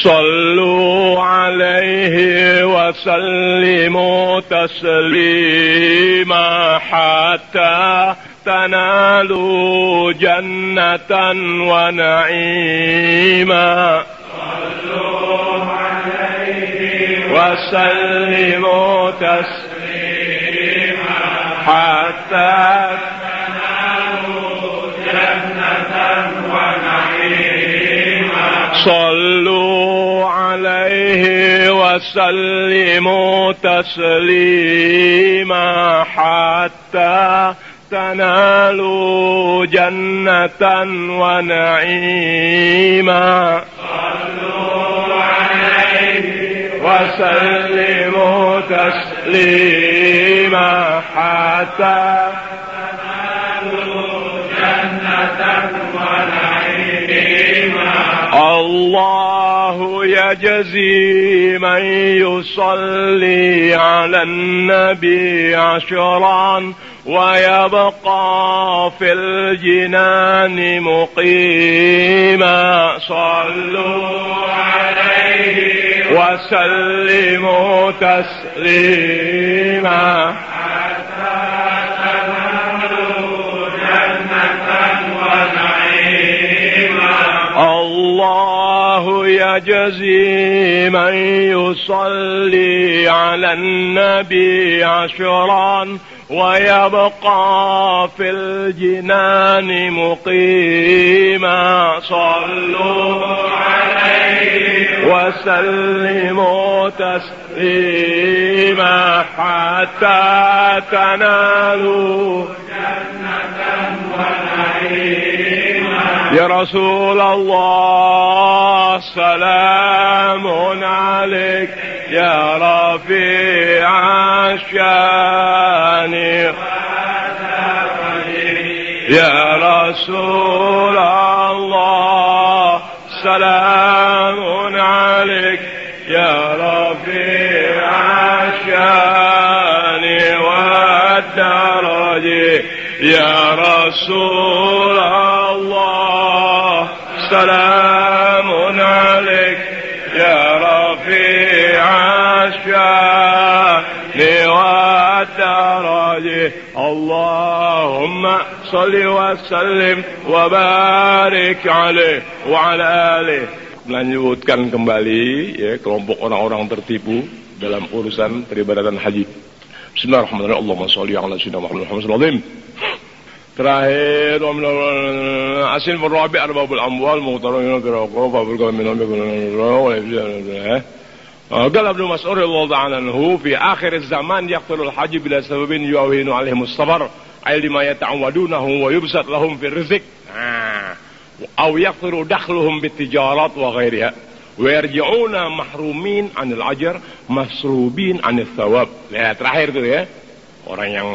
صلوا عليه وسلموا تسليما حتى تنالوا جنة ونعيما صلوا عليه وسلموا تسليما حتى تنالوا جنة ونعيما صلوا عليه وسلموا تسليما حتى تنالوا جنة ونعيما صلوا عليه وسلموا تسليما حتى تنالوا جنة ونعيما الله يجزي من يصلي على النبي عشرا ويبقى في الجنان مقيما صلوا عليه وسلموا تسليما حتى تنالوا جنة ونعيما الله يجزي من يصلي على النبي عشرا ويبقى في الجنان مقيما صلوا عليه وسلموا تسليما حتى تنالوا جنة ونعيما يا رسول الله سلام عليك يا رفيع الشان يا رسول الله سلام عليك يا رفيع الشان والدرج يا رسول الله سلام عليك يا رفيع الشان والدرج اللهم صل وسلم وbarik alaih wa ala alihi. Melanjutkan kembali ya kelompok orang-orang tertipu dalam urusan peribadatan haji. Bismillahirrahmanirrahim. Allahumma shalli ala sayyidina Muhammad sallallahu terakhir asin berabi arbabul amwal muhtaramina firaqah fabul minhum قال ابن مسعود رضي الله عنه في آخر الزمان يقتل الحج بلا سبب يعين عليهم الصبر أي لما يتعودونه ويبسط لهم في الرزق أو يقتل دخلهم بالتجارات وغيرها ويرجعون محرومين عن الأجر مسروبين عن الثواب. Lihat terakhir tuh ya, orang yang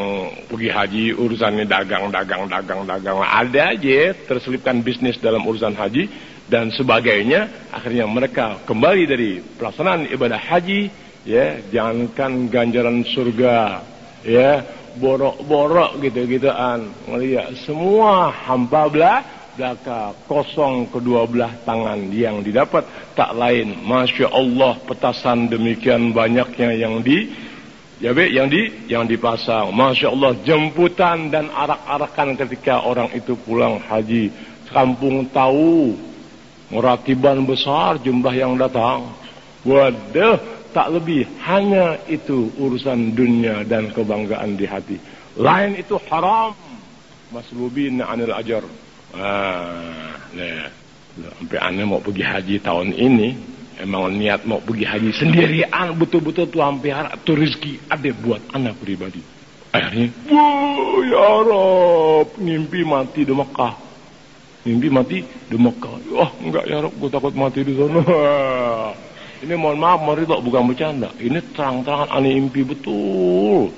pergi haji urusannya dagang ada aja terselipkan bisnis dalam urusan haji dan sebagainya, akhirnya mereka kembali dari pelaksanaan ibadah haji ya, jangankan ganjaran surga ya, borok-borok gitu-gituan ngelihat semua hampa belaka kosong kedua belah tangan yang didapat tak lain Masya Allah petasan demikian banyaknya yang dipasang, Masya Allah jemputan dan arak-arakan ketika orang itu pulang haji, kampung tahu meratiban besar jumlah yang datang. Waduh, tak lebih hanya itu urusan dunia dan kebanggaan di hati. Lain itu haram. Maslubin anil ajar. Sampai aneh mau pergi haji tahun ini, emang niat mau pergi haji sendirian, betul-betul tuh hampir tuh rezeki ada buat anak pribadi. Akhirnya, ya Rob, ngimpi mati di Mekah. Mimpi mati di Mekah. Oh enggak ya Rob, gue takut mati di sana. Ini mohon maaf, mari tak bukan bercanda. Ini terang-terangan aneh impi betul.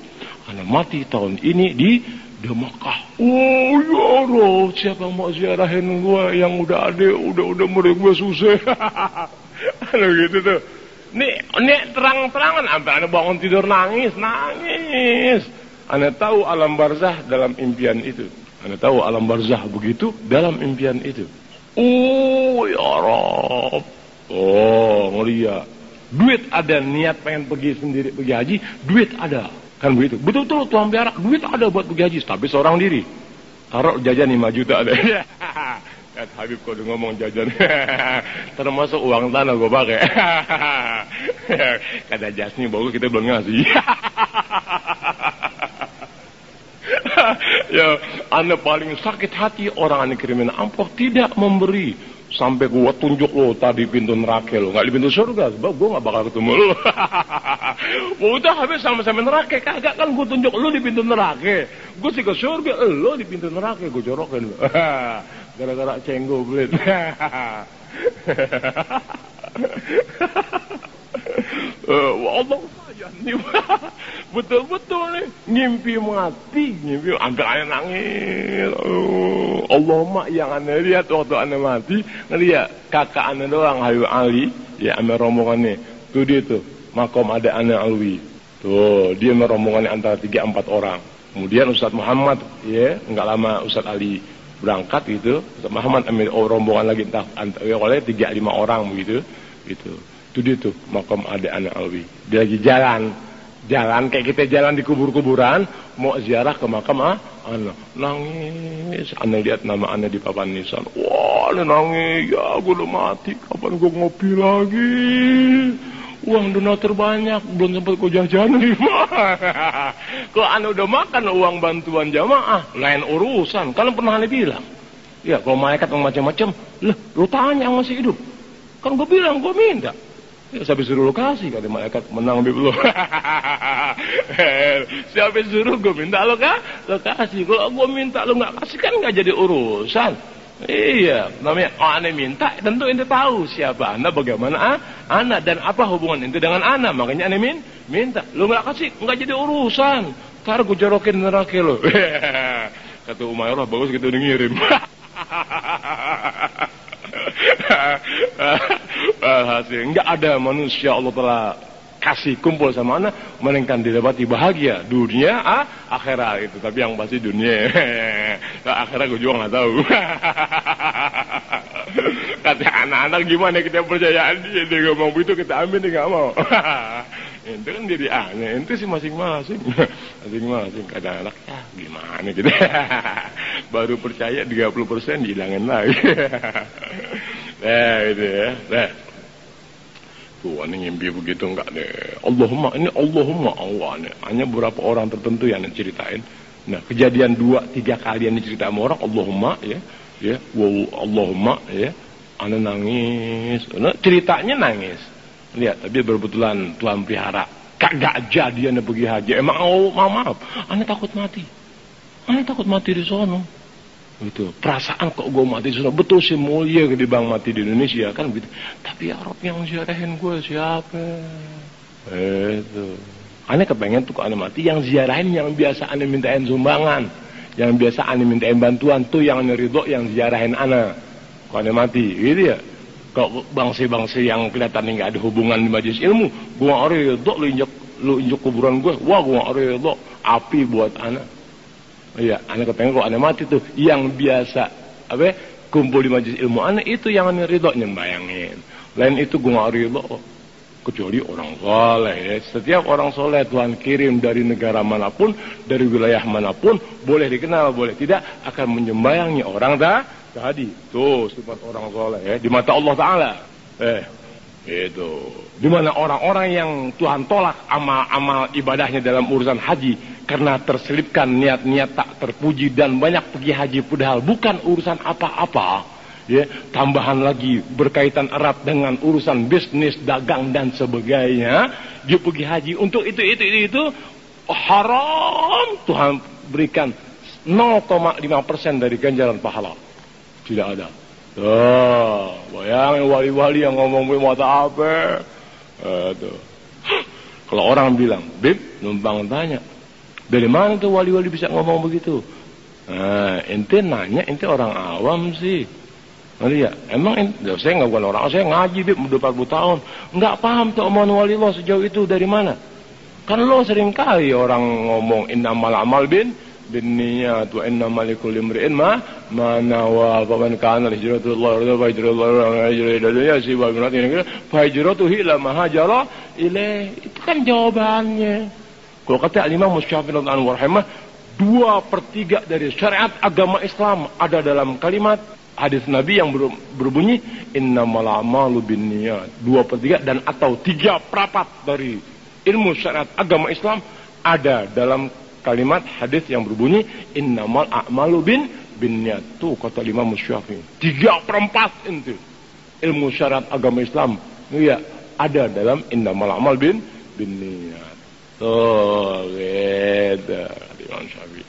Anak mati tahun ini di Mekah. Oh ya Rob, siapa mau ziarahin gue yang udah ada, udah murid gue susah. Aduh gitu tuh. Nih terang-terangan, sampai anak bangun tidur nangis. Anak tahu alam barzah dalam impian itu. Anda tahu alam barzah begitu dalam impian itu. Oh ya Rob, Oh, ngeliat. Duit ada, niat pengen pergi sendiri, pergi haji, duit ada. Kan begitu. Betul-betul Tuhan pelihara, duit ada buat pergi haji, tapi seorang diri. Taruh jajan 5 juta ada. Kan Habib kau udah ngomong jajan. Termasuk uang tanah gue pakai. Kata Jasni bagus kita belum ngasih. Ya, anda paling sakit hati orang anda kirimin amplop tidak memberi. Sampai gua tunjuk lo tadi pintu neraka lo, nggak di pintu surga, sebab gua nggak bakal ketemu lo. Udah habis sama-sama neraka, kagak kan gua tunjuk lo di pintu neraka, gua sih ke surga, lo di pintu neraka, gua jorokin lo. Gara-gara cenggo belit. Allah saja nih, betul-betul nih ngimpi mati, ngimpi hampir aneh nangis. Allahumma yang aneh lihat waktu aneh mati, ngeliat kakak aneh doang Habib Ali, ya ame rombongannya, tuh dia tuh makom ada aneh Alwi, tuh dia rombongannya antara 3-4 orang. Kemudian Ustadz Muhammad, ya nggak lama Ustadz Ali berangkat gitu, Ustadz Muhammad ambil rombongan lagi entah oleh 3-5 orang begitu, gitu. Itu dia tuh makam ada anak Alwi. Dia lagi jalan kayak kita jalan di kubur-kuburan, mau ziarah ke makam anak. Nangis, anak lihat nama anak di papan nisan. Wah, nangis, ya gue udah mati, kapan gue ngopi lagi? Uang donatur banyak, belum sempat gue jajan nih. Kalau anak udah makan uang bantuan jamaah, lain urusan. Kalian pernah aneh bilang, ya kalau malaikat macam-macam, lu tanya yang masih hidup. Kan gue bilang, gue minta. Ya, siapa suruh lo kasih, kata malaikat, menang bib lo. Siapa suruh gue minta lo kasih. Kalau gue minta lo nggak kasih kan nggak jadi urusan. Iya, namanya ane minta, tentu ente tahu siapa anda, bagaimana anak dan apa hubungan ente dengan anak. Makanya ane minta, lo nggak kasih nggak jadi urusan. Ntar gue jorokin neraka lo. Kata Umairah bagus gitu ngirim. Hasil nggak ada manusia Allah telah kasih kumpul sama anak melainkan didapati bahagia dunia akhirat itu, tapi yang pasti dunia. Akhirat gue juga nggak tahu. Kata anak-anak gimana kita percayaan dia ngomong begitu kita ambil dia nggak mau. Itu kan jadi aneh, itu sih masing-masing. Kata anak ya gimana gitu. Baru percaya 30% dihilangin lagi. Itu ya. Tuh, ini ngimpi begitu enggak deh. Allahumma Allah nih. Hanya beberapa orang tertentu yang ceritain. Nah, kejadian 2-3 kali yang diceritain sama orang, Allahumma ya. Allahumma ya. Ana nangis. Nah, ceritanya nangis. Lihat, tapi berbetulan Tuhan pelihara. Kagak jadi anda pergi haji. Emang maaf. Anda takut mati. Anda takut mati di sono. Gitu. Perasaan kok gue mati di sana betul sih mulia di bang mati di Indonesia kan gitu. Tapi Arab yang ziarahin gue siapa? Itu. Ane kepengen tuh kok ane mati yang ziarahin yang biasa ane mintain sumbangan, yang biasa ane mintain bantuan tuh yang ane ridho yang ziarahin ane. Kok ane mati, gitu ya. Kok bangsa-bangsa yang kelihatan nggak ada hubungan di majelis ilmu, gue nggak ridho lu injek kuburan gue, wah gue nggak ridho, api buat ane. Iya, anak kepengen kok anak mati tuh yang biasa kumpul di majelis ilmu anak itu yang anak ridho bayangin. Lain itu gue nggak ridho kecuali orang soleh ya. Setiap orang soleh Tuhan kirim dari negara manapun, dari wilayah manapun, boleh dikenal boleh tidak akan menyembayangi orang tadi. Tuh sifat orang soleh ya di mata Allah Taala. Itu di mana orang-orang yang Tuhan tolak amal ibadahnya dalam urusan haji karena terselipkan niat-niat tak terpuji dan banyak pergi haji padahal bukan urusan apa-apa ya, tambahan lagi berkaitan erat dengan urusan bisnis dagang dan sebagainya, dia pergi haji untuk itu haram. Tuhan berikan 0,5% dari ganjaran pahala, tidak ada. Bayangin wali-wali yang ngomong mata apa tuh. Kalau orang bilang Bib numpang tanya dari mana tuh wali-wali bisa ngomong begitu. Nah, ente nanya, ente orang awam sih. Lihat, emang saya nggak bukan orang, saya ngaji Bib udah 40 tahun, nggak paham tuh omongan wali lo sejauh itu dari mana. Kan lo sering kali orang ngomong innamal amal bin binniyat wa innamal likulli imri'in ma nawa wa man kana hijratullah wa hijratullah fa hijratuhu ila ma hajara ilaih. Itu kan jawabannya. Kalau kata Imam Syafi'i radhiyallahu anhu, 2/3 dari syariat agama Islam ada dalam kalimat hadis Nabi yang berbunyi innamal a'malu binniyat. 2/3 dan atau 3/4 dari ilmu syariat agama Islam ada dalam kalimat hadis yang berbunyi innamal a'malu binniyat. Tuh kata Imam Syafi'i. 3/4 itu ilmu syariat agama Islam ya ada dalam innamal a'mal binniyat. Tuh gitu Imam Syafi'i.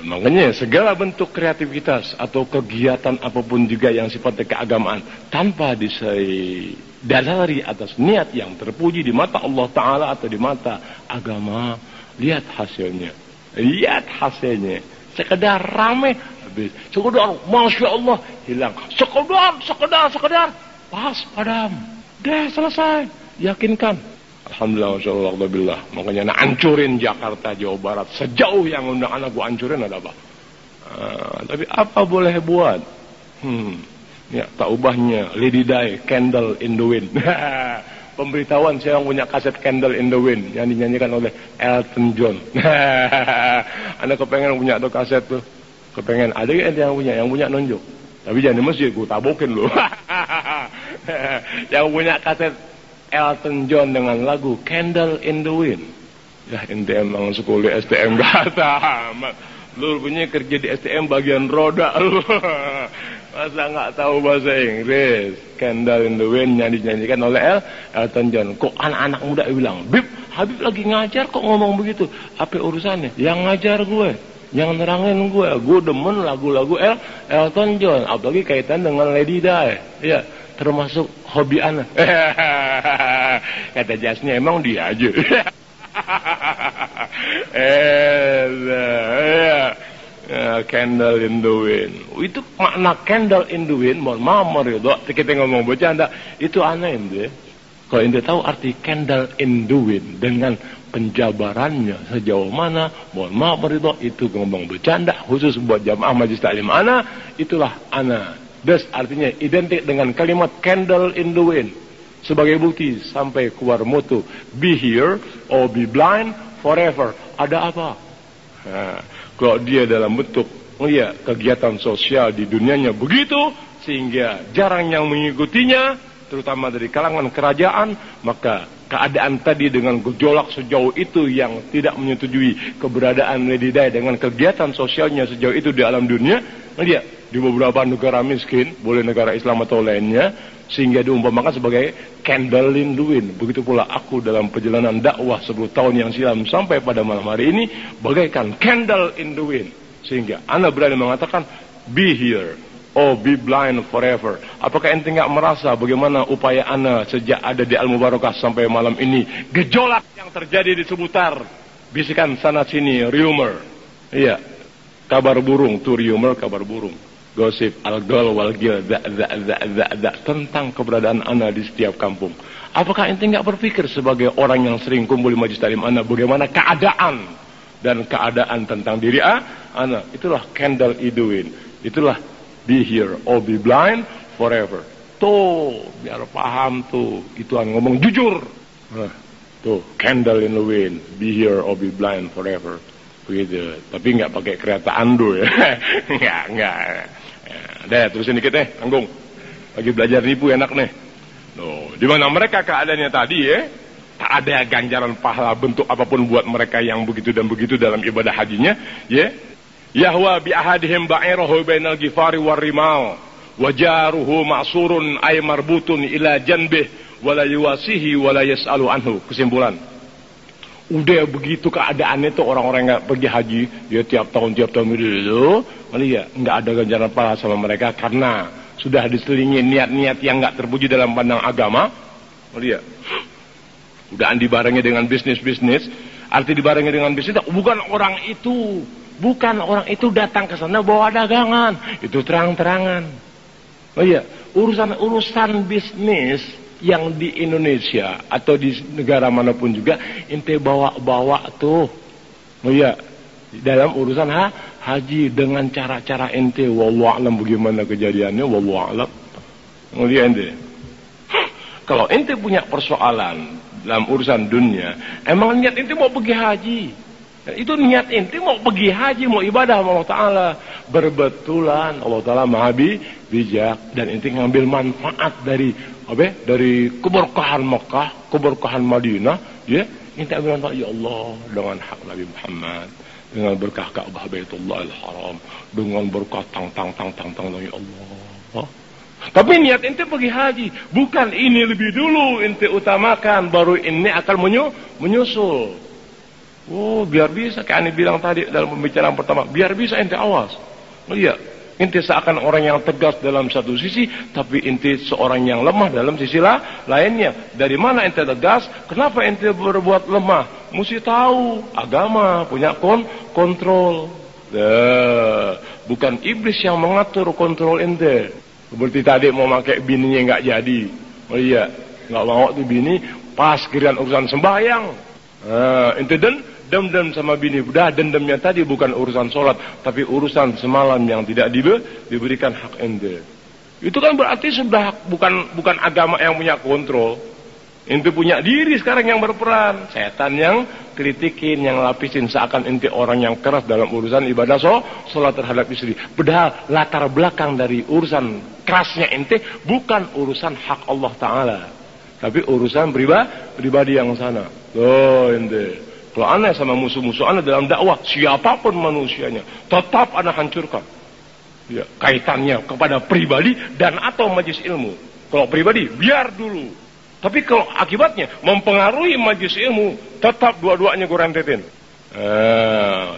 Makanya segala bentuk kreativitas atau kegiatan apapun juga yang sifatnya keagamaan tanpa disadari atas niat yang terpuji di mata Allah Ta'ala atau di mata agama, lihat hasilnya. Sekedar rame habis, sekedar Masya Allah hilang, sekedar pas padam, dah selesai. Yakinkan, alhamdulillah, masyaallah, alhamdulillah. Makanya nak hancurin Jakarta, Jawa Barat sejauh yang undang anak gua hancurin ada apa? Tapi apa boleh buat? Ya, tak ubahnya Lady Di, Candle in the Wind. Pemberitahuan saya yang punya kaset Candle in the Wind yang dinyanyikan oleh Elton John. Anda kepengen punya tuh kaset tuh? Kepengen? Ada yang punya nunjuk. Tapi jangan di masjid, gua tabokin lu. Yang punya kaset Elton John dengan lagu Candle in the Wind. Ya ente emang sekolah STM gak tamat. Lu punya kerja di STM bagian roda lu. Masa gak tahu bahasa Inggris? Candle in the Wind nyanyikan oleh Elton John. Kok anak-anak muda bilang, Habib lagi ngajar kok ngomong begitu? Apa urusannya? Yang ngajar gue, yang nerangin gue demen lagu-lagu Elton John. Apalagi kaitan dengan Lady Di. Ya, termasuk hobi anak. Kata jasnya emang dia aja. Candle in the Wind. Itu makna Candle in the Wind. Mohon maaf Ridho, kita ngomong bercanda. Itu aneh ente. Kalau ente tahu arti Candle in the Wind dengan penjabarannya sejauh mana, mohon maaf Ridho, itu ngomong bercanda khusus buat jamaah Majelis Taklim ana. Itulah ana. Das artinya identik dengan kalimat Candle in the Wind. Sebagai bukti sampai keluar moto be here or be blind forever. Ada apa? Kalau dia dalam bentuk kegiatan sosial di dunianya begitu sehingga jarang yang mengikutinya, terutama dari kalangan kerajaan, maka keadaan tadi dengan gejolak sejauh itu yang tidak menyetujui keberadaan Lady Di dengan kegiatan sosialnya sejauh itu di alam dunia, lihat di beberapa negara miskin, boleh negara Islam atau lainnya, sehingga diumpamakan sebagai candle in the wind. Begitu pula aku dalam perjalanan dakwah 10 tahun yang silam sampai pada malam hari ini bagaikan candle in the wind, sehingga ana berani mengatakan be here or be blind forever. Apakah ente nggak merasa bagaimana upaya ana sejak ada di Al-Mubarakah sampai malam ini, gejolak yang terjadi di seputar bisikan sana sini, rumor, iya, kabar burung, tuh rumor, kabar burung, gosip, al-gol, wal-gil, tentang keberadaan ana di setiap kampung. Apakah ente nggak berpikir sebagai orang yang sering kumpul di Majelis Taklim ana bagaimana keadaan dan keadaan tentang diri ana? Itulah candle in the wind. Itulah be here or be blind forever. Tuh, biar paham tuh. Ituan ngomong jujur. Tuh, candle in the wind, be here or be blind forever. Begitu. Tapi nggak pakai kereta ando ya. Nggak. Dah, terusin dikit Anggung. Lagi belajar nipu enak nih. Tuh, di mana mereka keadaannya tadi ya, tak ada ganjaran pahala bentuk apapun buat mereka yang begitu dan begitu dalam ibadah hajinya, ya. Yahwa bi ahadihim ba'irahu bainal gifari war rimal wa jaruhu ma'surun ay marbutun ila janbih wala yuwasihi wala yas'alu anhu. Kesimpulan, udah begitu keadaannya tuh orang-orang yang pergi haji, dia tiap tahun itu, ya nggak ada ganjaran pahala sama mereka karena sudah diselingi niat-niat yang nggak terpuji dalam pandang agama. Lihat, udah dibarengi dengan bisnis-bisnis. Arti dibarengi dengan bisnis, bukan orang itu datang ke sana bawa dagangan, itu terang-terangan. Oh iya, urusan bisnis yang di Indonesia atau di negara manapun juga ente bawa tuh Oh iya, dalam urusan haji dengan cara-cara ente, wallahu a'lam bagaimana kejadiannya, wallahu a'lam. Ngelihat ente. Kalau ente punya persoalan dalam urusan dunia, emang niat ente mau pergi haji. Dan itu niat ente mau pergi haji, mau ibadah sama Allah Ta'ala. Berbetulan Allah Ta'ala maha bijak, dan ente ngambil manfaat dari keberkahan Mekah, keberkahan Madinah, ya. Ente ambil manfaat, ya Allah, dengan hak Nabi Muhammad, dengan berkah Ka'bah Baitullahil Haram, dengan berkah tang ya Allah. Tapi niat ente pergi haji, bukan ini lebih dulu ente utamakan, baru ini akan menyusul. Oh, biar bisa kayak Ani bilang tadi dalam pembicaraan pertama, biar bisa ente awas. Oh iya, ente seakan orang yang tegas dalam satu sisi, tapi ente seorang yang lemah dalam sisi lainnya. Dari mana ente tegas? Kenapa ente berbuat lemah? Mesti tahu agama punya kontrol. Bukan iblis yang mengatur kontrol ente. Seperti tadi mau pakai bininya nggak jadi. Oh iya, nggak mau tuh bini pas kirian urusan sembahyang. Ente dendam sama bini. Udah, dendamnya tadi bukan urusan sholat, tapi urusan semalam yang tidak diberikan hak ente. Itu kan berarti sudah bukan agama yang punya kontrol. Ente punya diri sekarang yang berperan. Setan yang kritikin, yang lapisin, seakan ente orang yang keras dalam urusan ibadah sholat terhadap istri. Padahal latar belakang dari urusan kerasnya ente bukan urusan hak Allah Ta'ala, tapi urusan pribadi yang sana. Loh ente, kalau aneh sama musuh-musuh aneh dalam dakwah, siapapun manusianya, tetap aneh hancurkan. Ya, kaitannya kepada pribadi dan atau majelis ilmu. Kalau pribadi, biar dulu. Tapi kalau akibatnya mempengaruhi majelis ilmu, tetap dua-duanya gue rentetin.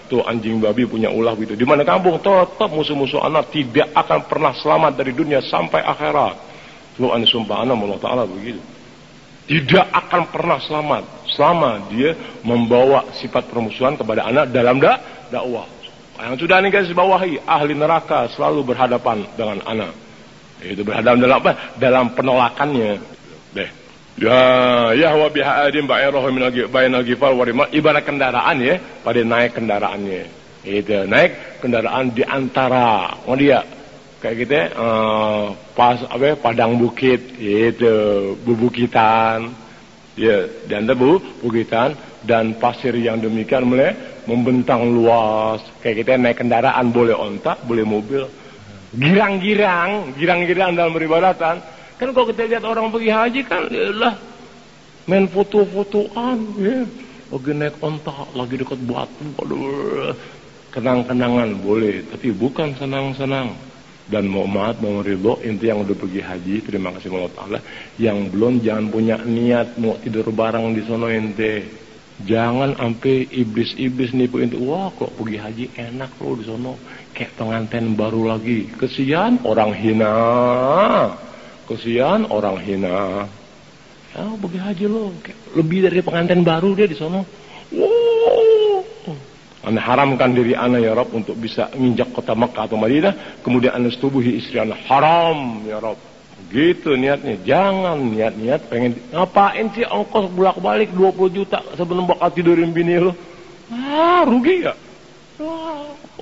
Tuh anjing babi punya ulah gitu. Di mana kampung tetap musuh-musuh anak tidak akan pernah selamat dari dunia sampai akhirat. Tuh an sumpah anak Allah Ta'ala begitu. Tidak akan pernah selamat selama dia membawa sifat permusuhan kepada anak dalam dakwah. Yang sudah nih guys bawahi, ahli neraka selalu berhadapan dengan anak. Itu berhadapan dalam apa? Dalam penolakannya. Deh. Ya wa biha adim ba'irahu min bainal gifal warima, ibarat kendaraan ya, pada naik kendaraannya. Itu naik kendaraan di antara dia kayak gitu padang bukit, itu bubukitan. Ya, di antara bubukitan dan pasir yang demikian membentang luas. Kayak gitu naik kendaraan, boleh onta, boleh mobil. Girang-girang dalam beribadatan. Kan kalau kita lihat orang pergi haji kan, lah main foto-fotoan, ya. Lagi naik onta, lagi dekat batu, aduh, kenang-kenangan boleh, tapi bukan senang-senang. Dan mau maaf, mau ridho, inti yang udah pergi haji, terima kasih Allah Ta'ala. Yang belum jangan punya niat mau tidur bareng di sono ente. Jangan sampai iblis-iblis nipu ente. Wah, kok pergi haji enak loh di sono, kayak pengantin baru lagi. Kesian orang hina. Kesian orang hina. Pergi haji lo, lebih dari pengantin baru dia di sono. Wow. Anda haramkan diri Anda ya Rabb untuk bisa menginjak kota Makkah atau Madinah, kemudian Anda setubuhi istri Anda, haram ya Rabb. Gitu niatnya. Jangan niat-niat pengen ngapain sih ongkos bolak-balik 20 juta sebelum bakal tidurin bini lo. Rugi ya?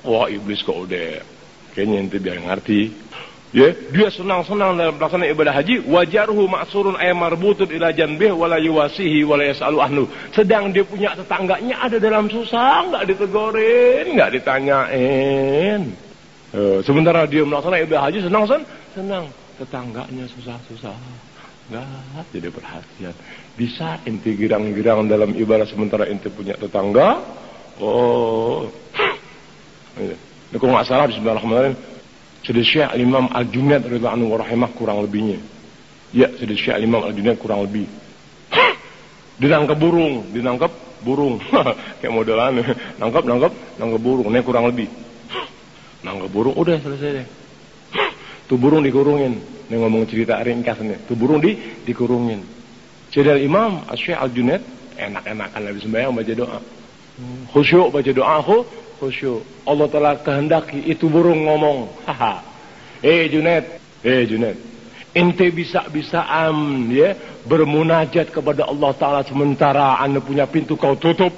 Wah, iblis kok udah. Kayaknya ente biar ngerti. Ya, dia senang-senang dalam pelaksanaan ibadah haji, wajarhu ma'surun ay marbutun ila janbih wala yuwasihi wala yasalu ahlu. Sedang dia punya tetangganya ada dalam susah, enggak ditegorin, enggak ditanyain. Sementara dia melaksanakan ibadah haji senang, tetangganya susah-susah. Enggak jadi perhatian. Bisa ente girang-girang dalam ibadah sementara ente punya tetangga. Oh. Ini kok enggak salah bismillahirrahmanirrahim. Sudah Syekh Imam Al-Junaid radhiyallahu anhu warahimah kurang lebihnya. Ya, sudah Syekh Imam Al-Junaid kurang lebih. Dinangkap burung. Kayak modelan. Nangkap burung. Ini kurang lebih. Nangkap burung udah selesai deh. Tuh burung dikurungin. Ini ngomong cerita ringkasnya. Tuh burung dikurungin. Syekh Imam Syekh Al-Junaid enak-enakan habis sembahyang baca doa. Khusyuk baca doa khusyuk. Allah telah kehendaki itu burung ngomong. Junaid, ente bisa-bisaan ya bermunajat kepada Allah Ta'ala sementara anda punya pintu kau tutup.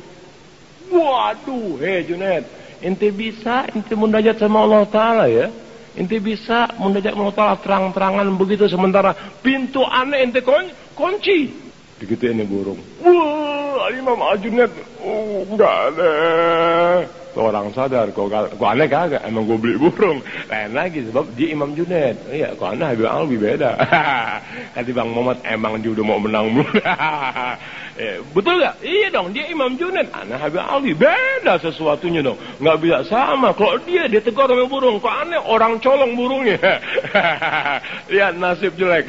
Waduh, Junaid, ente bisa, ente munajat sama Allah Ta'ala ya. Ente bisa munajat sama Allah Ta'ala terang-terangan begitu, sementara pintu aneh ente kunci. Begitu ini burung. Wah, Imam Junaid, enggak ada. Orang sadar, kok aneh kagak, emang gue beli burung. Lain lagi, sebab dia Imam Junaid. Iya, kok aneh Habib Alwi beda. Kata Bang Muhammad, emang dia udah mau menang mulu. Betul gak? Iya dong, dia Imam Junaid. Aneh Habib Alwi, beda sesuatunya dong. Nggak bisa sama. Kalau dia tegur sama burung, kok aneh orang colong burungnya. Lihat nasib jelek.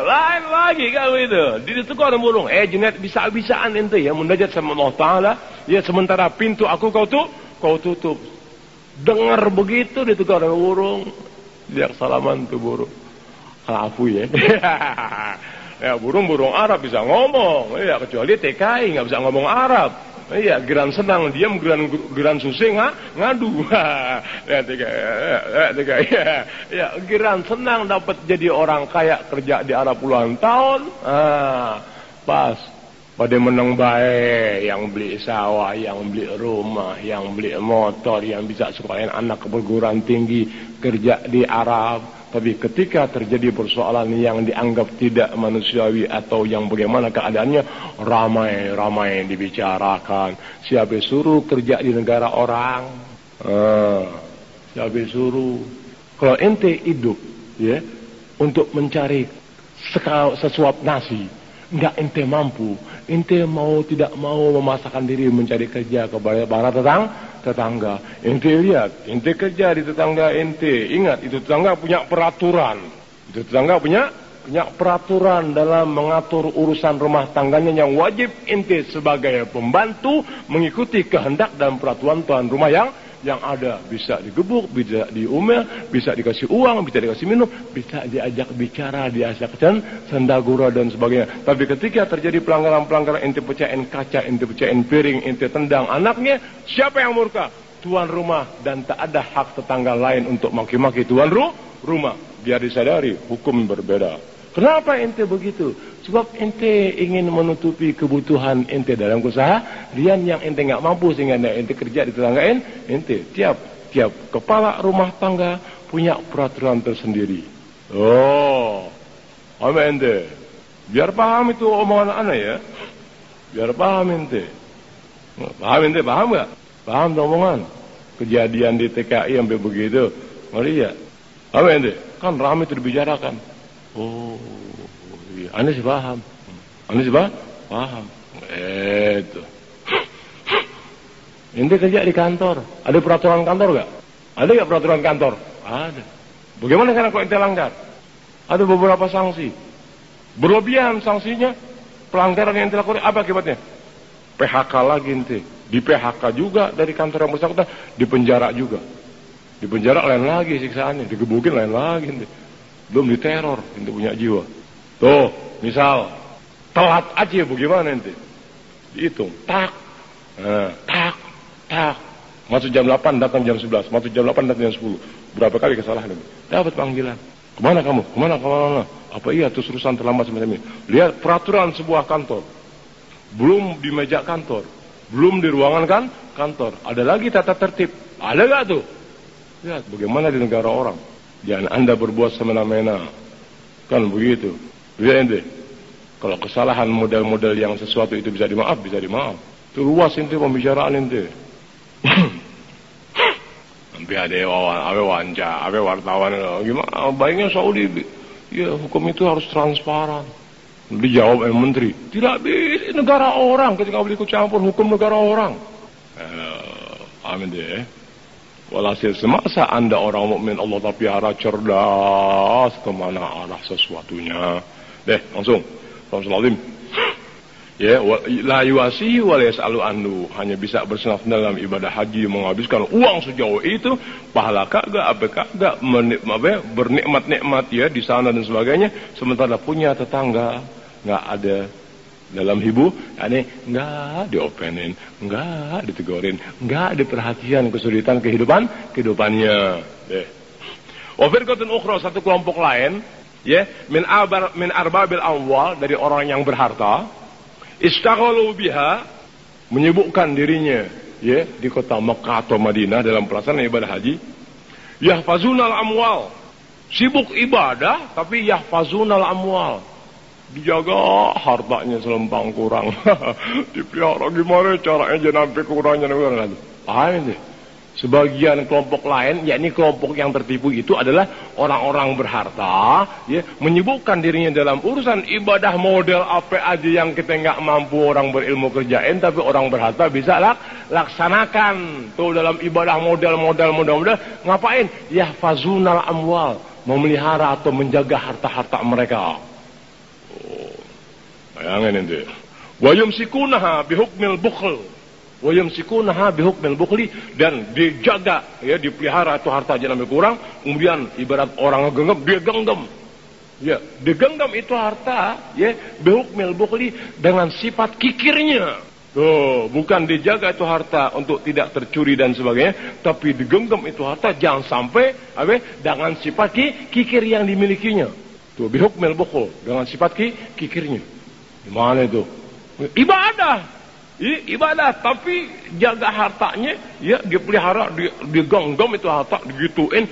Lain lagi kalau itu ditegur orang burung. Junaid, bisa-bisaan ente ya munajat sama Allah Ta'ala ya, sementara pintu aku kau tutup. Dengar begitu ditegur orang burung, dia salaman tuh burung, alafu ya. Ya burung Arab bisa ngomong ya, kecuali TKI nggak bisa ngomong Arab. Iya, geran senang diam, geran susing ngadu. Ya, geran senang dapat jadi orang kaya, kerja di Arab puluhan tahun. Pas pada menang baik, yang beli sawah, yang beli rumah, yang beli motor, yang bisa sekolahin anak ke perguruan tinggi, kerja di Arab. Tapi ketika terjadi persoalan yang dianggap tidak manusiawi atau yang bagaimana keadaannya, ramai dibicarakan. Siapa suruh kerja di negara orang? Siapa suruh? Kalau ente hidup ya untuk mencari sesuap nasi, enggak ente mampu, ente tidak mau memasakkan diri mencari kerja kepada para tetangga. Ente lihat, ente kerja di tetangga ente. Ingat, itu tetangga punya peraturan. Itu tetangga punya peraturan dalam mengatur urusan rumah tangganya, yang wajib ente sebagai pembantu mengikuti kehendak dan peraturan tuan rumah yang ada. Bisa digebuk, bisa diumel, bisa dikasih uang, bisa dikasih minum, bisa diajak bicara, diajak sendagura dan sebagainya. Tapi ketika terjadi pelanggaran-pelanggaran, ente pecahin kaca, ente pecahin piring, ente tendang anaknya, siapa yang murka? Tuan rumah, dan tak ada hak tetangga lain untuk maki-maki tuan rumah. Biar disadari, hukum berbeda. Kenapa ente begitu? Sebab ente ingin menutupi kebutuhan ente dalam keseharian yang ente nggak mampu, sehingga ente kerja di tetangga ente. Tiap kepala rumah tangga punya peraturan tersendiri. Paham ente? Biar paham itu omongan anak ya. Biar paham ente. Paham nggak? Paham omongan? Kejadian di TKI sampai begitu, ngelihat. Paham ente? Kan ramai itu dibicarakan. Iya. Anda sih paham. Paham. Itu. Ente kerja di kantor, ada peraturan kantor gak? Ada gak peraturan kantor? Ada. Bagaimana kalau ente langgar? Ada beberapa sanksi. Berlebihan sanksinya, pelanggaran yang ente lakukan, apa akibatnya? PHK lagi ente. Di PHK juga dari kantor yang bersangkutan, di penjara juga. Di penjara lain lagi siksaannya, digebukin lain lagi ente. Belum diteror, ente punya jiwa. Tuh, misal telat aja bagaimana ente? Dihitung, tak. Masuk jam 8, datang jam 11. Masuk jam 8, datang jam 10. Berapa kali kesalahan ini? Dapat panggilan. Kemana kamu? Kemana? Apa iya terus terusan terlambat semacam ini? Lihat peraturan sebuah kantor. Belum di meja kantor. Belum di ruangan kantor. Ada lagi tata tertib. Ada gak tuh? Lihat bagaimana di negara orang. Jangan Anda berbuat semena-mena. Kan begitu. Lihat ente. Kalau kesalahan model-model yang sesuatu itu bisa dimaaf. Itu luas ente pembicaraan ente. Sampai ada wartawan. Gimana? Baiknya Saudi. Ya hukum itu harus transparan. Dijawab menteri. Tidak bisa negara orang ketika boleh ikut campur hukum negara orang. Amin deh. Walhasil semasa Anda orang mukmin Allah tapi arah cerdas kemana arah sesuatunya. Deh langsung. Alhamdulillah. Ya, la yuwasihi wa la yas'alu anhu, hanya bisa bersenang-senang dalam ibadah haji, menghabiskan uang sejauh itu, pahala kagak, apa kagak, bernikmat-nikmat ya di sana dan sebagainya, sementara punya tetangga nggak ada dalam nggak diopenin, nggak ditegurin, nggak diperhatian kesulitan kehidupannya. Deh. Wa firqatun ukhra, satu kelompok lain, ya, min arbabil amwal, dari orang yang berharta, istaghalu biha, menyibukkan dirinya ya di kota Mekah atau Madinah dalam pelaksanaan ibadah haji, yahfazunal amwal, sibuk ibadah tapi yahfazunal amwal, dijaga hartanya selempang kurang. Dipelihara gimana caranya jangan sampai kurangnya. Paham itu? Sebagian kelompok lain, yakni kelompok yang tertipu itu adalah orang-orang berharta, ya, menyibukkan dirinya dalam urusan ibadah model apa aja yang kita nggak mampu orang berilmu kerjain, tapi orang berharta bisa laksanakan. Tuh dalam ibadah model ngapain? Yahfazunal amwal, memelihara atau menjaga harta-harta mereka. Oh, bayangin itu. Wa yumsikunaha bihukmil bukhl. Wayamsikunaha bihukmil bukhli, dan dijaga ya, dipelihara itu harta jangan sampai kurang. Kemudian ibarat orang genggam, dia genggam. Ya, digenggam itu harta ya bihukmil bukhli, dengan sifat kikirnya. Tuh, bukan dijaga itu harta untuk tidak tercuri dan sebagainya, tapi digenggam itu harta jangan sampai dengan sifat kikir yang dimilikinya. Tuh, bihukmil bukhl, dengan sifat kikirnya. Gimana itu? Ibadah tapi jaga hartanya ya, dipelihara, digenggam itu harta, digituin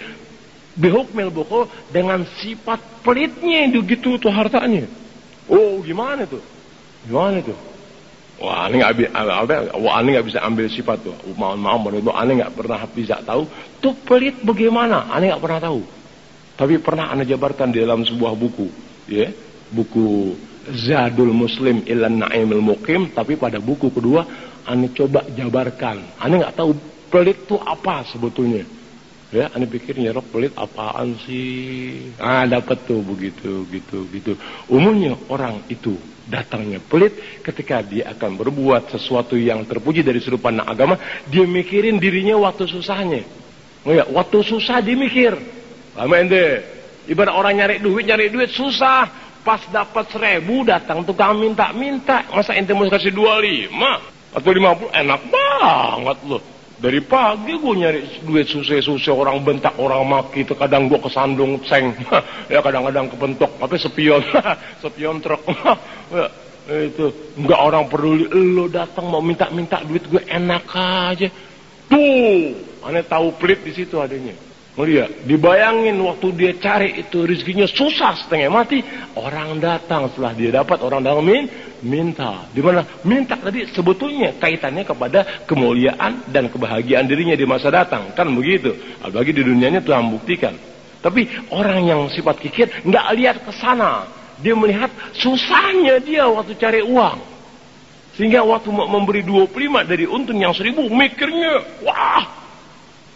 bihukmil bukhl, dengan sifat pelitnya gitu tuh hartanya. Oh, gimana tuh? Wah, ini nggak bisa ambil sifat tuh. Maaf, itu aneh nggak pernah bisa tahu tuh pelit bagaimana, aneh nggak pernah tahu. Tapi pernah aneh jabarkan di dalam sebuah buku, ya, buku Zadul Muslim ilan Na'imil Muqim, tapi pada buku kedua ane coba jabarkan. Ane nggak tahu pelit itu apa sebetulnya. Ya, ane pikirnya pelit apaan sih? Dapat tuh begitu, gitu. Umumnya orang itu datangnya pelit ketika dia akan berbuat sesuatu yang terpuji dari sudut pandang agama, dia mikirin dirinya waktu susahnya. Oh ya, waktu susah dia mikir. Lama ente, ibarat orang nyari duit susah. Pas dapat 1.000 datang tukang minta. Masa ente mau kasih 25 atau 50? Enak banget loh. Dari pagi gue nyari duit susah orang bentak, orang maki. Kadang gue kesandung seng. Ya kadang-kadang kepentok. Tapi spion truk. Ya, itu nggak orang peduli. Lo datang mau minta duit gue, enak aja. Tuh, aneh tahu pelit di situ adanya. Lihat, dibayangin waktu dia cari itu rezekinya susah setengah mati, orang datang setelah dia dapat, orang datang minta. Di mana minta tadi sebetulnya kaitannya kepada kemuliaan dan kebahagiaan dirinya di masa datang, kan begitu. Bagi di dunianya Tuhan buktikan. Tapi orang yang sifat kikir nggak lihat ke sana, dia melihat susahnya dia waktu cari uang. Sehingga waktu memberi 25 dari untung yang 1.000, mikirnya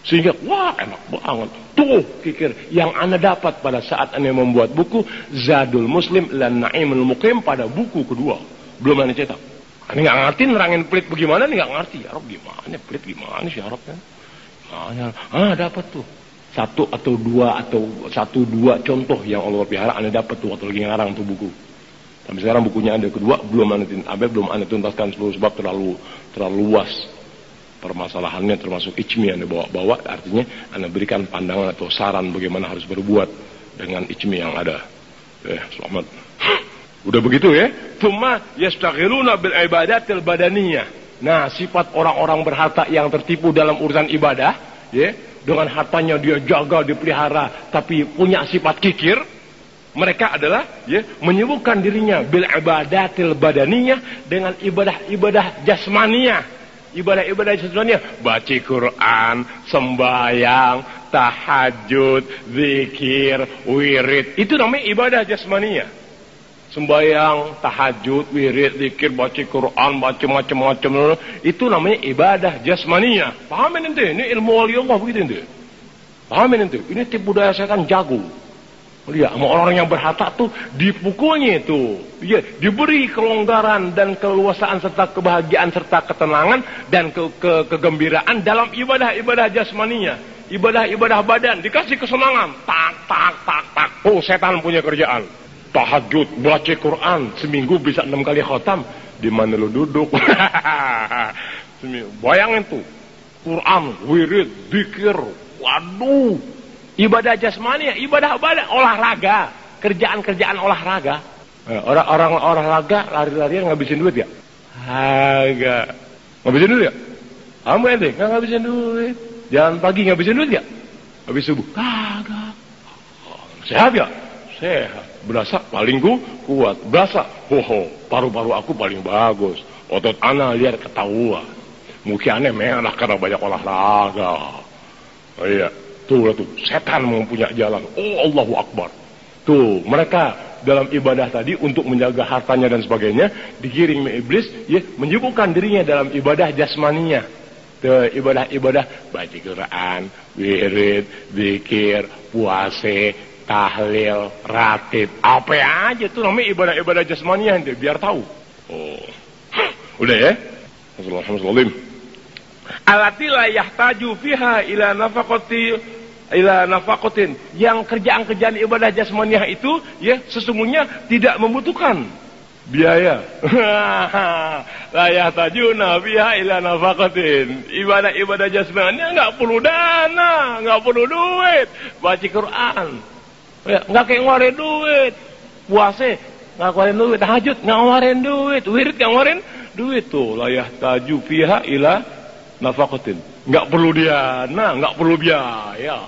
sehingga enak banget. Tuh kikir yang anda dapat pada saat anda membuat buku Zadul Muslim ilan Na'imil Muqim pada buku kedua. Belum anda cetak. Anda nggak ngerti nerangin pelit bagaimana, anda nggak ngerti. Ya Rob, gimana pelit gimana sih Rob kan? Dapat tuh. Satu atau dua contoh yang Allah pelihara anda dapat tuh waktu lagi ngarang tuh buku. Sampai sekarang bukunya anda kedua belum anda tuntaskan seluruh sebab terlalu luas. Permasalahannya termasuk ijmi yang dibawa, artinya anda berikan pandangan atau saran bagaimana harus berbuat dengan ijmi yang ada. Selamat. Udah begitu ya. Tsumma yastaghiluna bil ibadatil badaniyah. Nah, sifat orang-orang berharta yang tertipu dalam urusan ibadah, ya, dengan hartanya dia jaga, dipelihara, tapi punya sifat kikir. Mereka adalah menyibukkan dirinya bil ibadatil badaniyah, dengan ibadah-ibadah jasmaniyah. Ibadah-ibadah jasmania, baca Quran, sembahyang, tahajud, zikir, wirid. Itu namanya ibadah jasmania. Sembahyang, tahajud, wirid, zikir, baca Quran, baca macam-macam. Itu namanya ibadah jasmania. Pahamin ente? Ini ilmu wali Allah begitu ente. Pahamin ente? Ini tipu daya setan jago. Lihat, sama orang yang berharta tuh dipukulnya itu, diberi kelonggaran dan keleluasaan serta kebahagiaan serta ketenangan dan kegembiraan dalam ibadah jasmaninya, ibadah badan, dikasih kesenangan, tak. Oh, setan punya kerjaan, tahajud, baca Quran, seminggu bisa 6 kali khatam, di mana lo duduk? Bayangin tuh, Quran, wirid, zikir, waduh. Ibadah jasmani, ibadah olahraga, kerjaan olahraga. Orang olahraga lari-larian ngabisin duit ya? Agak. Ngabisin duit ya? Kamu ente nggak ngabisin duit. Jalan pagi ngabisin duit ya? Habis subuh kagak. Sehat ya? Sehat. Berasa paling kuat. Berasa, paru-paru aku paling bagus. Otot anak lihat ketahuan. Muka aneh merah karena banyak olahraga. Oh iya, tuh setan mempunyai jalan. Oh, Allahu Akbar. Tuh, mereka dalam ibadah tadi untuk menjaga hartanya dan sebagainya, digiring iblis, ya, menyibukkan dirinya dalam ibadah jasmaninya. Tuh, ibadah-ibadah baca Quran, wirid, zikir, puasa, tahlil, ratib, apa aja tuh namanya ibadah-ibadah jasmaniah ente biar tahu. Oh. Udah ya? Alhamdulillah. Alati la yahtaju fiha ila nafaqatin, yang kerjaan-kerjaan ibadah jasmaniah itu ya sesungguhnya tidak membutuhkan biaya. La yahtajuna fiha ila nafaqatin. Ibadah jasmaniah enggak perlu dana, enggak perlu duit. Baca Quran ya enggak kayak ngeluarin duit. Puasa enggak ngeluarin duit, tahajud enggak ngeluarin duit, wirid enggak ngeluarin duit tuh. La yahtaju fiha ila nafaqatin, nggak perlu dana, nggak perlu biaya.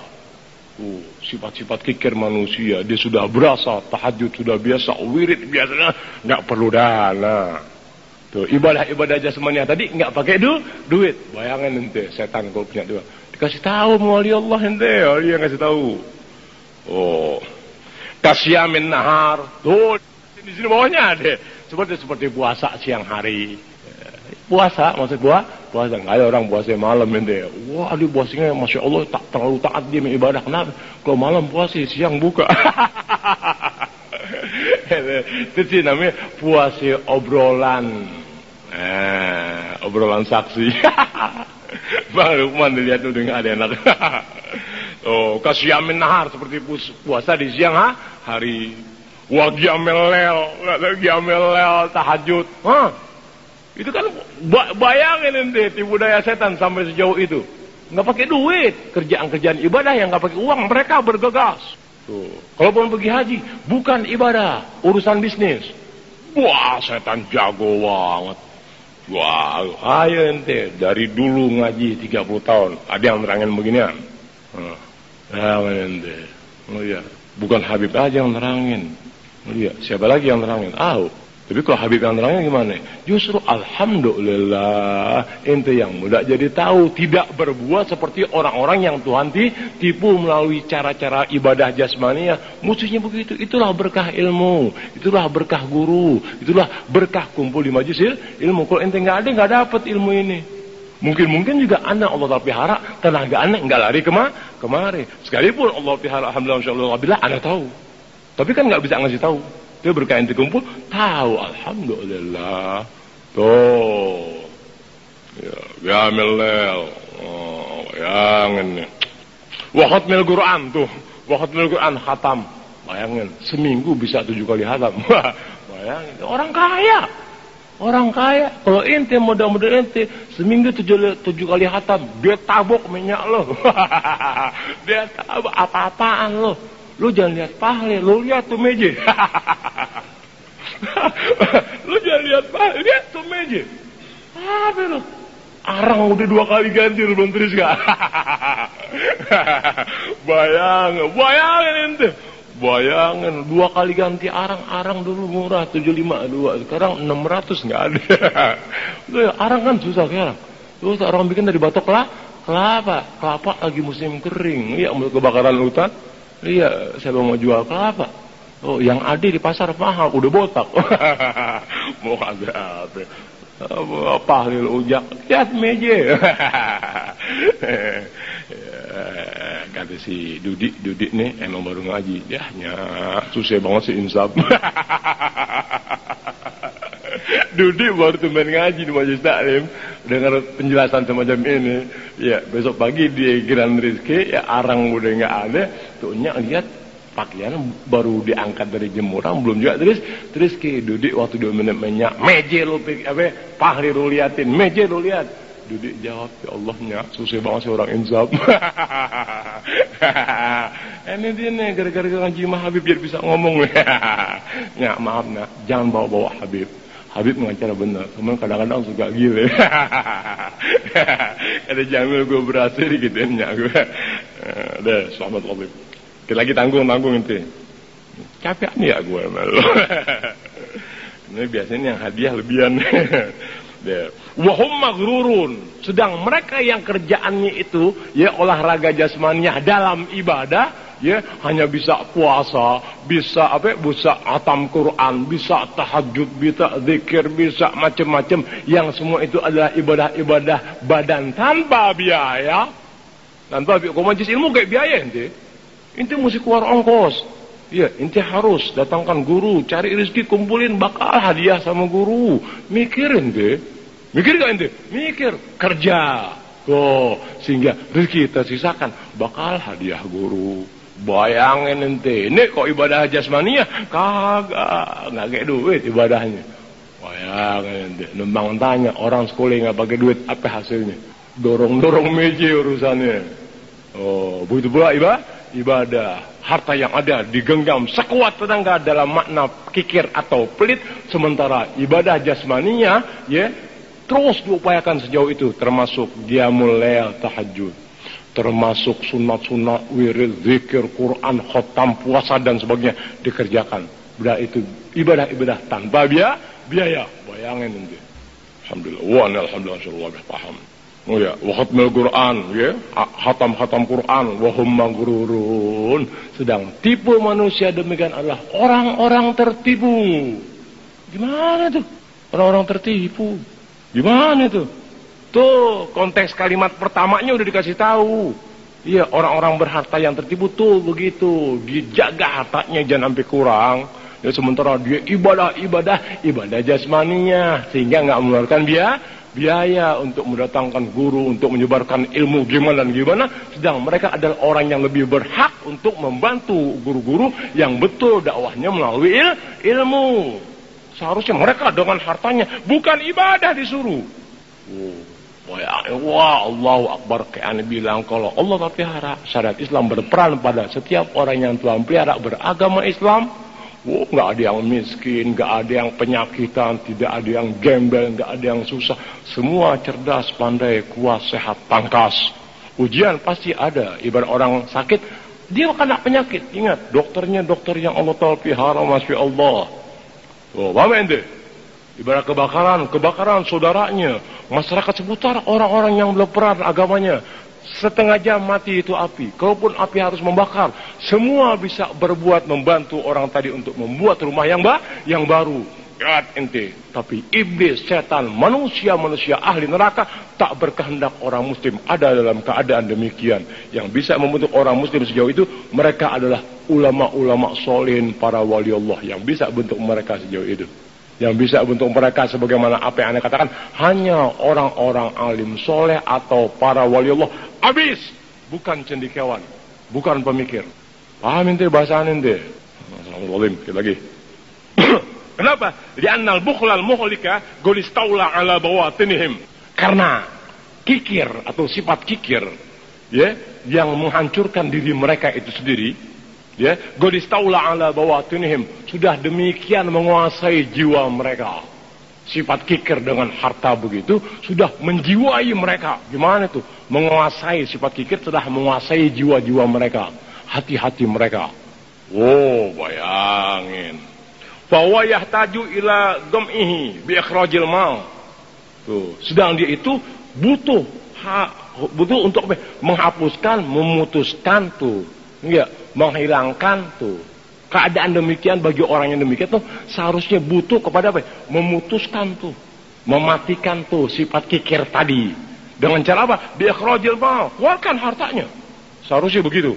Sifat-sifat kikir manusia, dia sudah berasa, tahajud sudah biasa, wirid biasanya nggak perlu dana. Tuh ibadah-ibadah jasmaniah tadi nggak pakai duit. Bayangin ente, setan kalau punya duit, dikasih tahu wali Allah ente, dia ngasih tahu. Oh, kasyamin nahar, tuh di sini bawahnya ada, seperti puasa siang hari. Puasa, maksud puasa nggak ada orang puasa malam ente. Wah, dia puasanya masya Allah tak terlalu taat dia ibadah. Kenapa? Kalau malam puasa, siang buka. Itu sih namanya puasa obrolan. Obrolan saksi. Bang Lukman dilihat udah nggak ada enak. Oh, kasyamin nahar seperti puasa di siang hari. Wah, qiyamul lail, tahajud. Itu kan bayangin ente tipu daya setan sampai sejauh itu. Nggak pakai duit, kerjaan-kerjaan ibadah yang nggak pakai uang, mereka bergegas. Tuh, kalaupun pergi haji, bukan ibadah, urusan bisnis. Wah, setan jago banget. Wah, ayo ente dari dulu ngaji 30 tahun, ada yang nerangin beginian. Ente. Oh iya, bukan Habib aja yang nerangin. Oh iya, siapa lagi yang nerangin? Tapi kalau Habib yang nerangnya gimana? Justru alhamdulillah ente yang muda jadi tahu, tidak berbuat seperti orang-orang yang Tuhan tipu melalui cara-cara ibadah jasmaniah. Musuhnya begitu. Itulah berkah ilmu, itulah berkah guru, itulah berkah kumpul di majelis ilmu. Kalau ente nggak ada, nggak dapat ilmu ini. Mungkin juga anak Allah pelihara, tenaga anak nggak lari kemari. Sekalipun Allah pelihara, alhamdulillah, anak tahu. Tapi kan nggak bisa ngasih tahu. Dia berkah ente kumpul, tahu alhamdulillah. Tuh. Ya melel. Oh, yang ini. Wa khatmil Quran tuh. Wa khatmil Quran khatam. Bayangin, seminggu bisa 7 kali khatam. Bayangin, orang kaya. Kalau ente modal ente seminggu 7 kali khatam, dia tabok minyak lo. Dia tabok apa-apaan lo. Lu jangan lihat pahle, lu lihat tuh meja. Lu jangan lihat pahle, lihat tuh meja. Apa lu? Arang udah 2 kali ganti, lu belum terus gak? Bayangin ente. Bayangin 2 kali ganti arang dulu murah 752, sekarang 600 nggak ada. Lu ya, arang kan susah sekarang. Terus orang bikin dari batok kelapa lagi musim kering. Iya, mau kebakaran hutan. Iya, saya mau jual kelapa. Oh, yang ada di pasar mahal, udah botak. Mau kagak apa Halil ujak, lihat meja. Kata si Dudik nih emang baru ngaji. Susah banget sih insaf. Dudik baru tumben ngaji di majelis taklim, dengar penjelasan semacam ini. Ya, besok pagi di Grand Rizki, ya arang udah nggak ada. Tuhnya lihat pakaian baru diangkat dari jemuran, belum juga terus ke Dudik waktu 2 menit minyak. Meje lu Fahri lu liatin, meje lu lihat. Dudik jawab, ya Allahnya susah banget sih orang insaf. Ini dia nih gara-gara ngaji sama Habib biar bisa ngomong. Ya maaf nak, jangan bawa-bawa Habib. Habib mengacara benar, cuman kadang-kadang suka gile. Ada Jamil gue berhasil gituin ya gue. Deh, selamat Habib. Kita lagi tanggung ente. Capek nih ya gue malu. Ini biasanya yang hadiah lebihan. Wahum maghrurun, sedang mereka yang kerjaannya itu ya olahraga jasmaniah dalam ibadah, ya hanya bisa puasa, bisa bisa khatam Quran, bisa tahajud, bisa zikir, bisa macam-macam, yang semua itu adalah ibadah-ibadah badan tanpa biaya. Tanpa biaya, kalau majlis ilmu kayak biaya ente mesti keluar ongkos. Ya, ente harus datangkan guru, cari rezeki, kumpulin bakal hadiah sama guru. Mikirin deh. Mikir gak ente? Mikir. Kerja. Tuh, sehingga rezeki tersisakan bakal hadiah guru. Bayangin ente. Ini kok ibadah jasmaniah? Kagak. Nggak kayak duit ibadahnya. Bayangin ente. Nembang tanya, orang sekolah nggak pakai duit, apa hasilnya? Dorong-dorong meja urusannya. Oh, begitu pula ibadah. Harta yang ada digenggam sekuat tenaga dalam makna kikir atau pelit, sementara ibadah jasmaninya ya terus diupayakan sejauh itu, termasuk qiyamul lail, tahajud, termasuk sunat-sunat, wirid, zikir, Quran, khatam, puasa dan sebagainya dikerjakan. Berarti itu ibadah-ibadah tanpa biaya. Bayangin nanti. Alhamdulillah, alhamdulillah, insyaallah paham. Oh ya, wa khatmul Quran, ya, khatam Quran, wa hum maghrurun. Sedang tipu manusia demikian adalah orang-orang tertipu. Gimana tuh? Orang-orang tertipu. Gimana tuh? Tuh, konteks kalimat pertamanya udah dikasih tahu. Iya, orang-orang berharta yang tertipu tuh begitu. Dijaga hartanya jangan sampai kurang. Ya, sementara dia ibadah jasmaninya, sehingga nggak mengeluarkan biaya untuk mendatangkan guru, untuk menyebarkan ilmu gimana dan gimana, sedang mereka adalah orang yang lebih berhak untuk membantu guru-guru yang betul dakwahnya melalui ilmu. Seharusnya mereka dengan hartanya, bukan ibadah disuruh. Wah, Allahu Akbar, kayak aneh bilang, kalau Allah pelihara, syariat Islam berperan pada setiap orang yang Tuhan pelihara beragama Islam. Nggak ada yang miskin, nggak ada yang penyakitan, tidak ada yang gembel, nggak ada yang susah. Semua cerdas, pandai, kuat, sehat, tangkas. Ujian pasti ada. Ibarat orang sakit, dia kena penyakit. Ingat, dokternya dokter yang Allah Ta'ala pelihara, Masya Allah. Paham ente? Ibarat kebakaran saudaranya, masyarakat seputar orang-orang yang berperan agamanya. Setengah jam mati itu api. Kalaupun api harus membakar, semua bisa berbuat membantu orang tadi untuk membuat rumah yang baru. Lihat ente. Tapi iblis, setan, manusia ahli neraka tak berkehendak orang muslim ada dalam keadaan demikian. Yang bisa membentuk orang muslim sejauh itu, mereka adalah ulama-ulama solihin, para wali Allah yang bisa bentuk mereka sejauh itu. Yang bisa bentuk mereka sebagaimana apa yang Anda katakan, hanya orang-orang alim soleh atau para wali Allah. Habis, bukan cendekiawan, bukan pemikir. Paham ente bahasaan ente? Kita lagi. Kenapa? Li'annal bukhlal muhlika golistaula ala bawatinihim. Karena kikir atau sifat kikir, ya, yang menghancurkan diri mereka itu sendiri, ya, golistaula ala bawatinihim, sudah demikian menguasai jiwa mereka. Sifat kikir dengan harta begitu sudah menjiwai mereka. Gimana itu? Menguasai, sifat kikir sudah menguasai jiwa-jiwa mereka, hati-hati mereka. Bayangin. Bahwa yahtaju ila dham'ihi bi ikhrajil mal. Tuh, sedang dia itu butuh untuk menghapuskan, memutuskan tuh. Enggak, menghilangkan tuh. Keadaan demikian bagi orang yang demikian tuh seharusnya butuh kepada apa? Memutuskan tuh, mematikan tuh sifat kikir tadi. Dengan cara apa? Bi ikhrajil mal, keluarkan hartanya. Seharusnya begitu.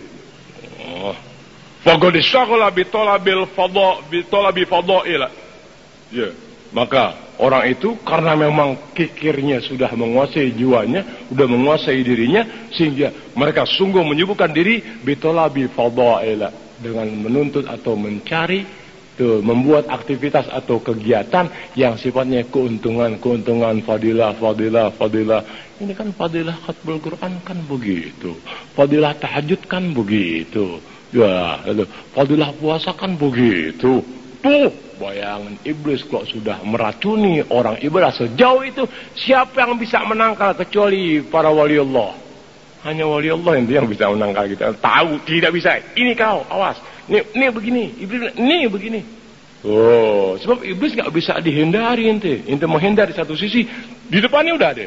Faqad syaghala bi talabi fadha'il. Ya, maka orang itu karena memang kikirnya sudah menguasai jiwanya, sudah menguasai dirinya, sehingga mereka sungguh menyibukkan diri bi talabi fadha'il, dengan menuntut atau mencari tuh, membuat aktivitas atau kegiatan yang sifatnya keuntungan, fadilah. Ini kan fadilah khatmul Quran kan begitu, fadilah tahajud kan begitu. Ya, fadilah puasa kan begitu. Tuh, Bayangan iblis kalau sudah meracuni orang ibadah sejauh itu, siapa yang bisa menangkal kecuali para wali Allah? Hanya wali Allah yang bisa menangkal kita. Tahu tidak bisa. Ini kau, awas. Ini begini, iblis ini begini. Oh, sebab iblis nggak bisa dihindari ente. Ente menghindari satu sisi, di depannya udah ada.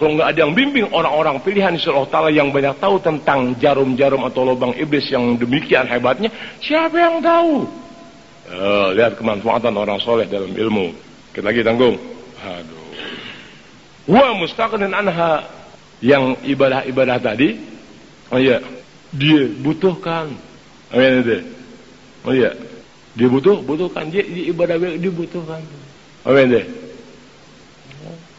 Kalau nggak ada yang bimbing orang-orang pilihan Allah Ta'ala yang banyak tahu tentang jarum-jarum atau lubang iblis yang demikian hebatnya, siapa yang tahu? Lihat kemanfaatan orang soleh dalam ilmu. Kita lagi tanggung. Aduh. Wa mustaqnin anha, yang ibadah-ibadah tadi, oh iya, dia butuhkan. Amin itu. Oh iya, dia butuhkan, dia ibadah dia butuhkan. Amin itu.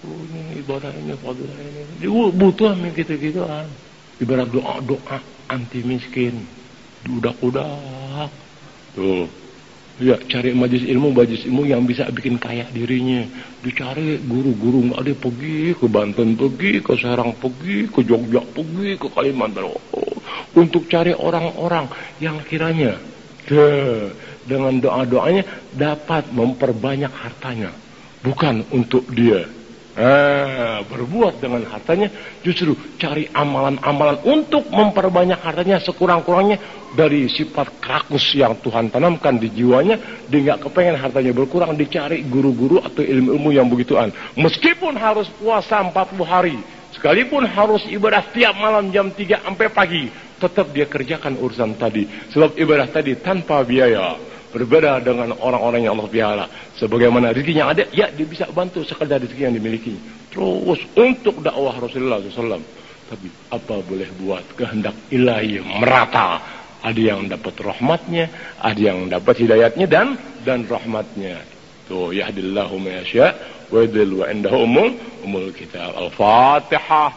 Ini ibadah ini, fadilah ini, dia butuh gitu-gituan. Ibarat doa anti miskin, diudak-udak. Tuh. Ya, cari majelis ilmu yang bisa bikin kaya dirinya. Dicari guru-guru, nggak ada, pergi ke Banten, pergi ke Serang, pergi ke Jogja, pergi ke Kalimantan. Untuk cari orang-orang yang kiranya dengan doa-doanya dapat memperbanyak hartanya. Bukan untuk dia berbuat dengan hartanya, justru cari amalan-amalan untuk memperbanyak hartanya sekurang-kurangnya dari sifat krakus yang Tuhan tanamkan di jiwanya. Dia nggak kepengen hartanya berkurang, dicari guru-guru atau ilmu-ilmu yang begituan. Meskipun harus puasa 40 hari, sekalipun harus ibadah tiap malam jam 3 sampai pagi, tetap dia kerjakan urusan tadi. Sebab ibadah tadi tanpa biaya. Berbeda dengan orang-orang yang Allah pelihara. Sebagaimana rezekinya ada, ya dia bisa bantu sekadar rezeki yang dimiliki. Terus untuk dakwah Rasulullah SAW. Tapi apa boleh buat, kehendak ilahi merata. Ada yang dapat rahmatnya, ada yang dapat hidayatnya dan rahmatnya. Tuh, yahdillahu ma yasha wa yudhillu wa indahu umul kitab. Al-Fatihah.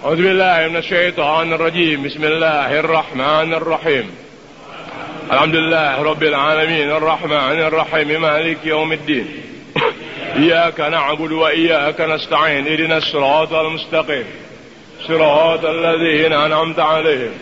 A'udzubillahi minasyaitonir rajim. Bismillahirrahmanirrahim. الحمد لله رب العالمين الرحمن الرحيم مالك يوم الدين إياك نعبد وإياك نستعين اهدنا الصراط المستقيم صراط الذين أنعمت عليهم